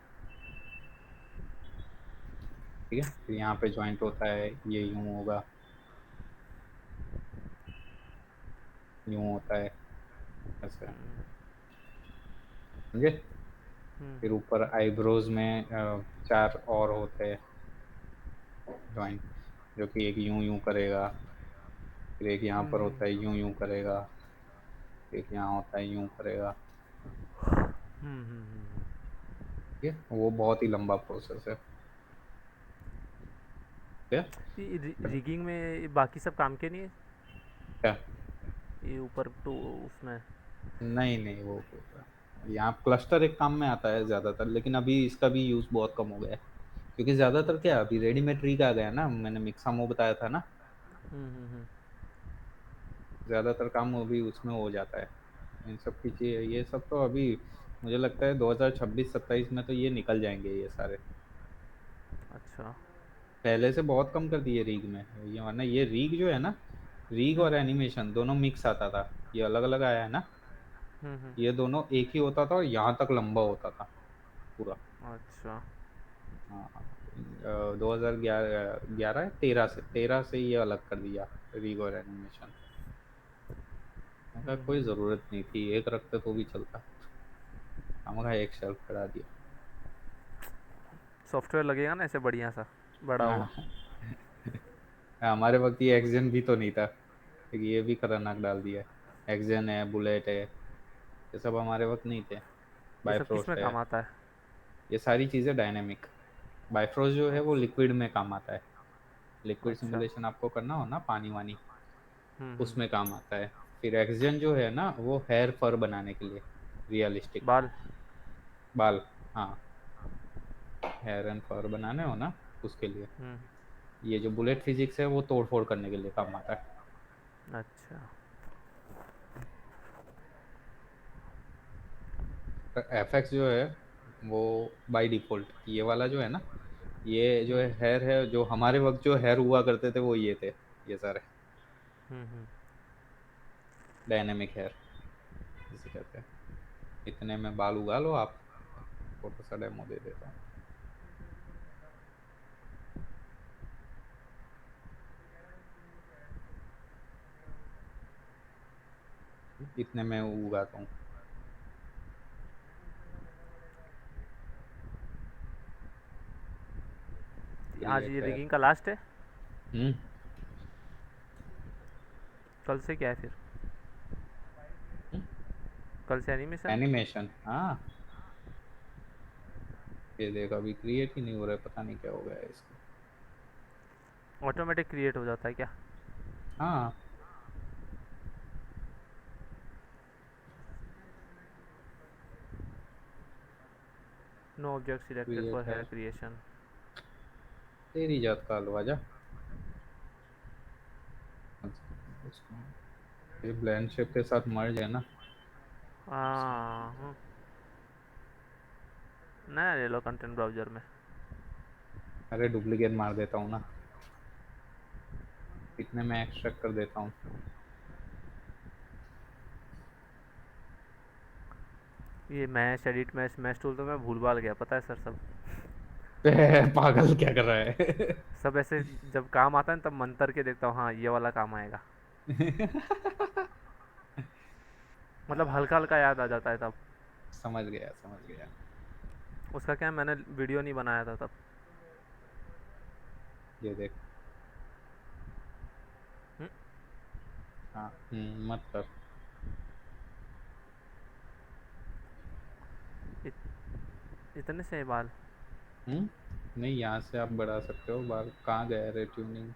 ठीक है, फिर यहाँ पे जॉइंट होता है, ये यूं होगा, यूं होता है, ऐसे। समझे? फिर हम्म। ऊपर आईब्रोज में 4 और होते हैं जॉइंट, जो कि एक यूं यूं करेगा, फिर एक यहाँ पर हम्म। होता है यूं यूं करेगा, एक यहाँ होता है यूं करेगा। ठीक है, वो बहुत ही लंबा प्रोसेस है। ठीक ये है, रिगिंग में ये बाकी सब काम के नहीं है? क्या? ये ऊपर तो उसमें। नहीं नहीं, वो यहाँ क्लस्टर एक काम में आता है ज्यादातर, लेकिन अभी इसका भी यूज बहुत कम हो गया है, क्योंकि ज्यादातर क्या, अच्छा। अभी रेडीमेड ट्रिक आ गया ना, मैंने मिक्सामो बताया था ना। हम्म। ज्यादातर काम अभी उसमें हो जाता है। इन सब की चीज, ये सब तो अभी मुझे लगता है 2026-27 में तो ये निकल जाएंगे ये सारे। अच्छा। पहले से बहुत कम कर दिए रीग में ये, वरना ये रीग जो है ना, रीग और हम्म। एनिमेशन दोनों मिक्स आता था। ये अलग अलग आया है ना, हम्म। ये दोनों एक ही होता था और यहाँ तक लंबा होता था पूरा। अच्छा। हाँ, 2011 13 से ये अलग कर दिया, रीग और एनिमेशन। का कोई हम्म। ज़रूरत नहीं थी, एक रखते तो भी चलता, हमारा एक शेल्फ बढ़ा दिया। सॉफ्टवेयर लगेगा ना ऐसे बढ़िया सा, बड़ा हुआ। हाँ। हमारे वक्त ये एक्जेन भी तो नहीं था, ये भी खतरनाक डाल दिया है। एक्जेन है, बुलेट है, ये सब हमारे वक्त नहीं थे। ये सब किस में बाइफ्रोस्ट है, काम आता है? ये सारी चीज़ें डायनेमिक। बाइफ्रोस्ट जो है वो अच्छा। लिक्विड में काम आता है। लिक्विड अच्छा। सिमुलेशन आपको करना हो ना, पानी वानी, हम्म। उसमें काम आता है। फिर एक्जेन जो है ना, वो हेयर फर बनाने के लिए, रियलिस्टिक बाल। बाल। हाँ, हेयर एंड फर बनाने हो ना, उसके लिए। हम्म। ये जो बुलेट फिजिक्स है वो तोड़ फोड़ करने के लिए काम आता है। अच्छा। एफएक्स जो है वो बाय डिफॉल्ट ये वाला जो है ना, ये जो है हम्म। हेयर है, जो हमारे वक्त जो हेयर हुआ करते थे वो ये थे, ये सारे हम्म। डायनेमिक हेयर जिसे कहते हैं। इतने में बाल उगा लो आप, छोटा सा डेमो दे देता हूँ। इतने में उगाता हूँ। आज क्रिएट ये है। रिगिंग का लास्ट है? हम्म। कल से क्या है फिर? कल से एनिमेशन? एनिमेशन, हाँ। ये देख, अभी क्रिएट ही नहीं हो रहा है, पता नहीं क्या हो गया है इसको। ऑटोमेटिक क्रिएट हो जाता है क्या? हाँ। No object selected for create है। Hair creation. तेरी जात का हलवा जा। उसको ये ब्लेंड शेप के साथ मर्ज है ना। हाँ नया ले लो कंटेंट ब्राउजर में। अरे डुप्लीकेट मार देता हूँ ना, इतने में एक्सट्रैक्ट कर देता हूँ। ये mesh edit mesh mesh tool तो मैं भूल भाल गया, पता है सर सब। पागल क्या कर रहा है? सब ऐसे जब काम आता है ना, तब मंतर के देखता हूँ, हाँ ये वाला काम आएगा। मतलब हल्का हल्का याद आ जाता है तब। समझ गया, समझ गया। उसका क्या है, मैंने वीडियो नहीं बनाया था तब। ये देख। हम्म, हाँ, मत कर। इतने से बाल? नहीं, यहाँ से आप बढ़ा सकते हो बाल। कहाँ गया रे ट्यूनिंग?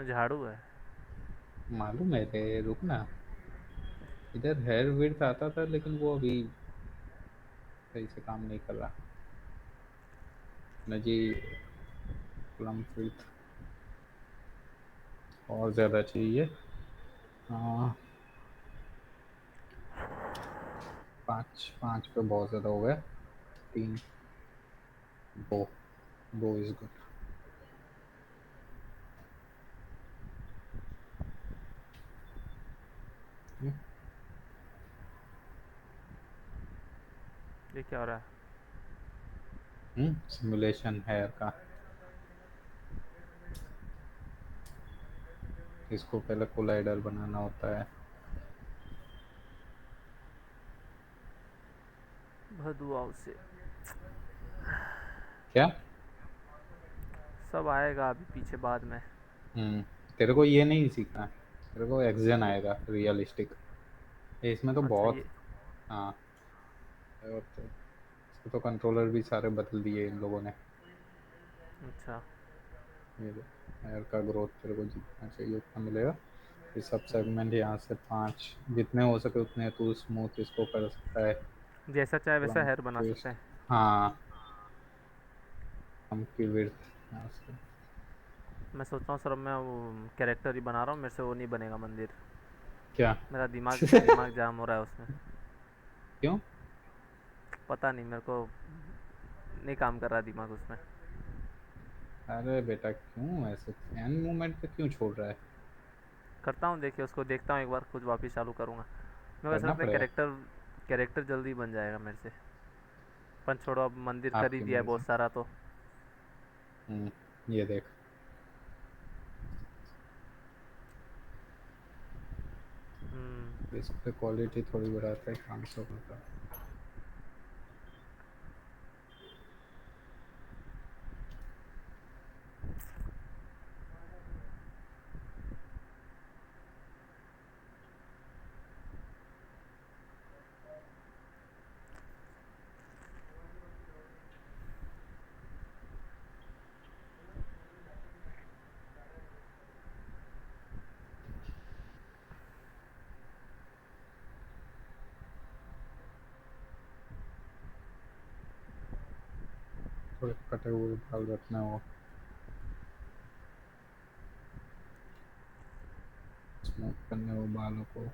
झाड़ू है। मालूम है रे, रुक ना। इधर हेयर विड्थ आता था, लेकिन वो अभी सही से काम नहीं कर रहा। न जी। प्लम विड्थ और ज़्यादा चाहिए। हाँ। 5 5 पे बहुत ज़्यादा हो गया। 3। दो। दो इज गुड। ये क्या हो रहा है? सिमुलेशन हेयर का। इसको पहले कोलाइडर बनाना होता है। भदुआओं से। क्या? सब आएगा अभी पीछे बाद में। हम्म तेरे को ये नहीं सीखना है। तेरे को एक्शन आएगा रियलिस्टिक। इसमें तो अच्छा ये। बहुत। हाँ। और तो इसके तो कंट्रोलर भी सारे बदल दिए इन लोगों ने। अच्छा। ये हेयर का ग्रोथ तेरे को जितना चाहिए उतना मिलेगा। ये सब सेगमेंट यहाँ से 5, जितने हो सके उतने तू स्मूथ इसको कर सकता है। जैसा चाहे वैसा प्लम हेयर बना सकते ट्विस्ट। हैं। हाँ। प्लम की विड्थ यहाँ से। मैं सोच रहा हूँ सर, अब मैं वो कैरेक्टर ही बना रहा हूँ, मेरे से वो नहीं बनेगा मंदिर। क्या? मेरा दिमाग दिमाग जाम हो रहा है उसमें। क्यों? पता नहीं मेरे को, नहीं काम कर रहा दिमाग उसमें। अरे बेटा, क्यों ऐसे एंड मूवमेंट पे क्यों छोड़ रहा है? करता हूँ, देखिए उसको देखता हूँ एक बार, कुछ वापस चालू करूँगा। मेरे को ऐसा करना लगता है पड़ेगा। कैरेक्टर कैरेक्टर जल्दी बन जाएगा मेरे से। पर छोड़ो, अब मंदिर कर ही आपकी दिया है बहुत मर्जी। सारा तो। ये देख। हम्म। डिस्प्ले क्वालिटी थोड़ी बढ़ाते हैं 500 का। थोड़े कटे हुए बाल रखना हो, स्मूथ करने हो बालों को।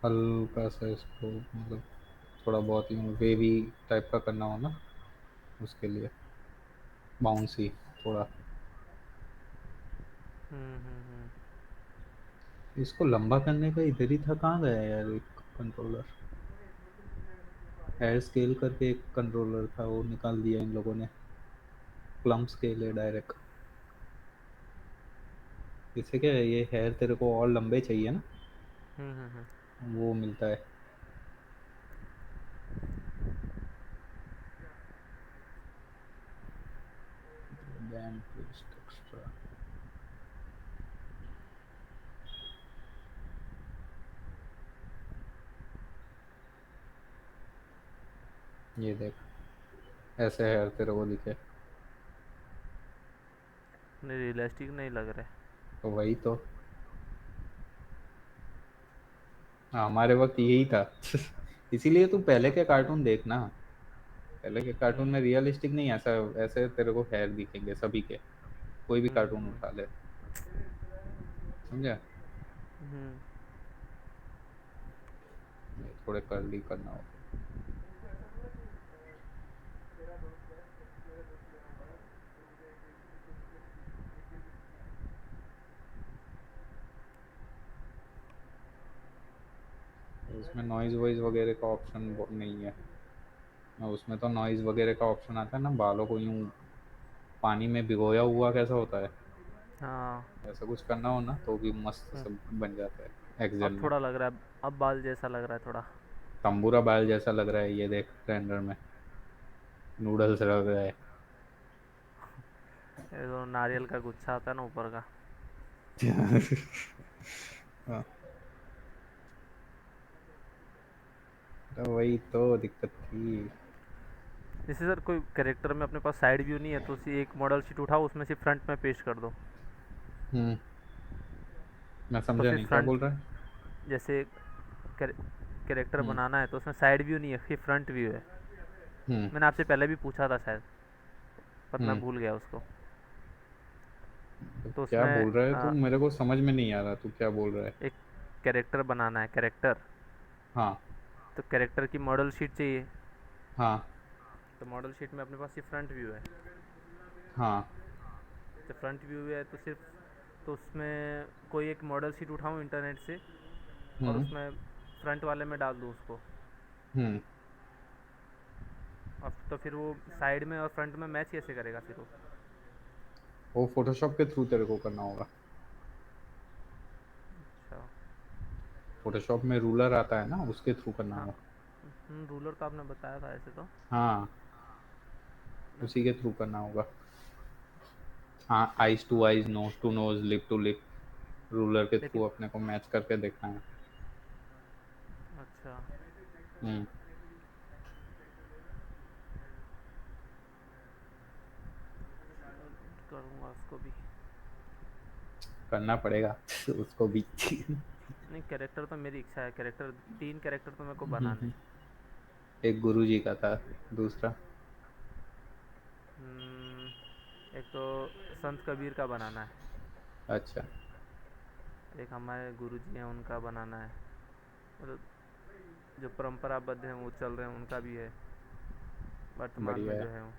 हल्का सा इसको मतलब थोड़ा बहुत ही वेवी टाइप का करना हो ना, उसके लिए बाउंसी थोड़ा। हम्म। इसको लंबा करने का इधर ही था, कहाँ गया यार एक कंट्रोलर? हेयर स्केल करके एक कंट्रोलर था, वो निकाल दिया इन लोगों ने। प्लम स्केल है डायरेक्ट। इससे क्या है, ये हेयर तेरे को और लंबे चाहिए ना, हम्म। वो मिलता है। Band twist extra. ये देख, ऐसे हेयर तेरे को दिखे। नहीं, रियलिस्टिक नहीं लग रहे। तो वही तो, हाँ, हमारे वक्त यही था। इसीलिए तू पहले अच्छा। के कार्टून देखना। पहले के कार्टून में हम्म रियलिस्टिक नहीं, ऐसा ऐसे तेरे को हेयर दिखेंगे सभी के। कोई भी कार्टून हम्म उठा ले, समझा? हम्म। ये थोड़े कर्ली करना होगा। इसमें नॉइज वॉइस वगैरह का ऑप्शन नहीं है। उसमें तो नॉइज वगैरह का ऑप्शन आता है ना, बालों को यूं पानी में भिगोया हुआ कैसा होता है, हाँ। ऐसा कुछ करना हो ना तो भी मस्त हम्म, सब बन जाता है एक्सेल अब में। थोड़ा लग रहा है, अब बाल जैसा लग रहा है थोड़ा। तंबूरा बाल जैसा लग रहा है, ये देख रेंडर में नूडल्स लग रहा है। ये तो नारियल का गुच्छा आता है ना ऊपर का। हाँ, तो वही तो दिक्कत थी। जैसे सर कोई कैरेक्टर में अपने पास साइड व्यू नहीं है तो उसी एक मॉडल शीट उठाओ, उसमें से फ्रंट में पेस्ट कर दो। हम्म, मैं तो समझा फिर नहीं क्या फ्रंट, बोल रहा है। जैसे कैरेक्टर हम्म। बनाना है तो उसमें साइड व्यू नहीं है, फिर फ्रंट व्यू है। हम्म। मैंने आपसे पहले भी पूछा था शायद, पर मैं हम्म। भूल गया उसको। तो तो क्या उसमें बोल रहा है तू, मेरे को समझ में नहीं आ रहा तू क्या बोल रहा है। एक कैरेक्टर बनाना है, कैरेक्टर। हाँ। तो कैरेक्टर की मॉडल शीट चाहिए। हाँ। तो मॉडल शीट में अपने पास ये फ्रंट व्यू है। हाँ। तो फ्रंट व्यू है तो सिर्फ, तो उसमें कोई एक मॉडल शीट उठाऊँ इंटरनेट से और हम्म। उसमें फ्रंट वाले में डाल दूँ उसको। हम्म। अब तो फिर वो साइड में और फ्रंट में मैच कैसे करेगा फिर वो? वो फोटोशॉप के थ्रू तेरे को करना होगा। अच्छा। फोटोशॉप में रूलर आता है ना, उसके थ्रू करना हाँ। होगा। रूलर तो आपने बताया था ऐसे तो। हाँ, उसी के थ्रू करना होगा। हाँ, eyes to eyes, nose to nose, lip to lip, ruler के थ्रू लेकिन अपने को मैच करके देखना है। अच्छा, हम्म। करूँगा उसको भी। करना पड़ेगा उसको भी। नहीं, कैरेक्टर तो मेरी इच्छा है, कैरेक्टर 3 कैरेक्टर तो मेरे को बनाने हम्म। हैं। एक गुरु जी का था, दूसरा। एक तो संत कबीर का बनाना है। अच्छा। एक हमारे गुरुजी हैं उनका बनाना है। मतलब जो परंपराबद्ध हैं वो चल रहे हैं उनका भी है, वर्तमान बढ़िया में है। जो है वो।